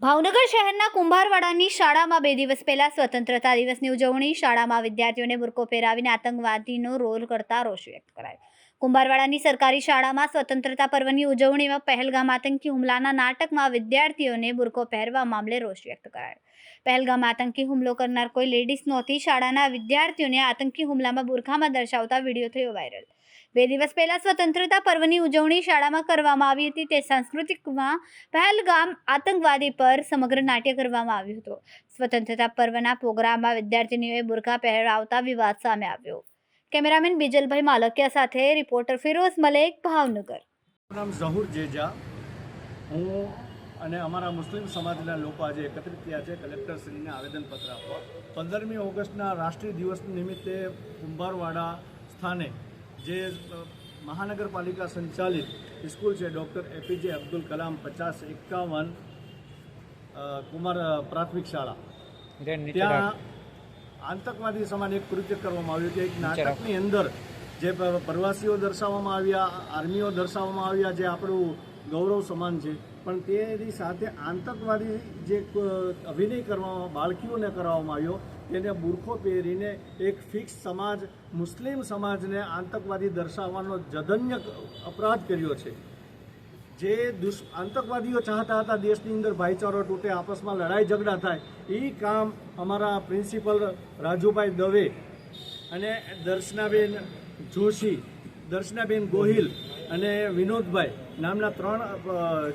ભાવનગર શહેરના કુંભારવાડાની શાળામાં 2 દિવસ પહેલા સ્વતંત્રતા દિવસની ઉજવણી શાળામાં વિદ્યાર્થીઓને બુરકો પહેરાવીને આતંકવાદીનો રોલ કરતા રોષ વ્યક્ત કરાયો। કુંભારવાડાની સરકારી શાળામાં સ્વતંત્રતા પર્વની ઉજવણીમાં પહેલગામ આતંકી હુમલાના નાટકમાં વિદ્યાર્થીઓને બુરકો પહેરવા મામલે રોષ વ્યક્ત કરાયો। પહેલગામ આતંકી હુમલો કરનાર કોઈ લેડીઝ નહોતી। શાળાના વિદ્યાર્થીઓને આતંકી હુમલામાં બુરખામાં દર્શાવતા વિડીયો થયો વાયરલ। 2 દિવસ પહેલા સ્વતંત્રતા પર્વની ઉજવણી શાળામાં કરવામાં આવી હતી। તે સાંસ્કૃતિકમાં પહેલગામ આતંકવાદી પર સમગ્ર નાટ્ય કરવામાં આવ્યું હતું। સ્વતંત્રતા પર્વના પ્રોગ્રામમાં વિદ્યાર્થીનીઓએ બુરખા પહેરાવતા વિવાદ સામે આવ્યો। કેમેરામેન બીજલભાઈ માલકિયા સાથે રિપોર્ટર ફિરોઝ મલેક, ભાવનગર। નામ ઝહુર જેજા। હું અને અમારા મુસ્લિમ સમાજના લોકો આજે એકત્રિત થયા છે કલેક્ટરશ્રીને આવેદનપત્ર આપવા। 15મી ઓગસ્ટના રાષ્ટ્રીય દિવસ નિમિત્તે કુંભારવાડા સ્થાને જે મહાનગરપાલિકા સંચાલિત સ્કૂલ છે ડૉક્ટર APJ અબ્દુલ કલામ 5051 કુમાર પ્રાથમિક શાળા, ત્યાં આતંકવાદી સમાન એક કૃત્ય કરવામાં આવ્યું કે એક નાટકની અંદર જે પ્રવાસીઓ દર્શાવવામાં આવ્યા, આર્મીઓ દર્શાવવામાં આવ્યા, જે આપણું ગૌરવ સમાન છે, પણ તેની સાથે આતંકવાદી જે અભિનય કરવામાં બાળકીઓને કરવામાં આવ્યો, તેને બુરખો પહેરીને એક ફિક્સ સમાજ મુસ્લિમ સમાજને આતંકવાદી દર્શાવવાનો જધન્ય અપરાધ કર્યો છે। જે આતંકવાદીઓ ચાહતા હતા દેશની અંદર ભાઈચારો તૂટે, આપસમાં લડાઈ ઝઘડા થાય, એ કામ અમારા પ્રિન્સિપલ રાજુભાઈ દવે અને દર્શનાબેન જોશી, દર્શનાબેન ગોહિલ અને વિનોદભાઈ નામના 3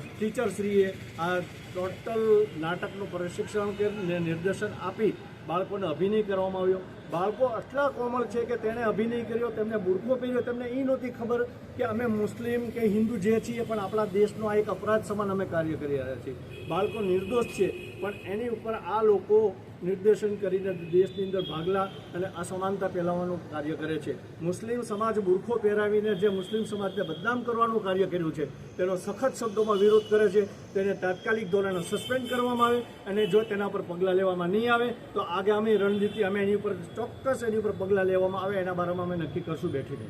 ટીચરશ્રીએ આ ટોટલ નાટકનું પ્રશિક્ષણ કે નિર્દેશન આપી બાળકોને અભિનય કરવામાં આવ્યો। બાળકો આટલા કોમળ છે કે તેણે અભિનય કર્યો, તેમને બુરખો પહેર્યો, તેમને એ નહોતી ખબર કે અમે મુસ્લિમ કે હિન્દુ જે છીએ પણ આપણા દેશનો આ એક અપરાધ સમાન અમે કાર્ય કરી રહ્યા છીએ। બાળકો નિર્દોષ છે, પણ એની ઉપર આ લોકો નિર્દેશન કરીને દેશની અંદર ભાગલા અને અસમાનતા ફેલાવવાનું કાર્ય કરે છે। મુસ્લિમ સમાજ બુરખો પહેરાવીને જે મુસ્લિમ સમાજને બદનામ કરવાનું કાર્ય કર્યું છે તેનો સખત શબ્દોમાં વિરોધ કરે છે। તેને તાત્કાલિક ધોરણે સસ્પેન્ડ કરવામાં આવે અને જો તેના પર પગલાં લેવામાં નહીં આવે તો આગામી રણનીતિ અમે એની ઉપર ચોક્કસ એની ઉપર પગલાં લેવામાં આવે, એના બારામાં અમે નક્કી કરશું બેઠીને।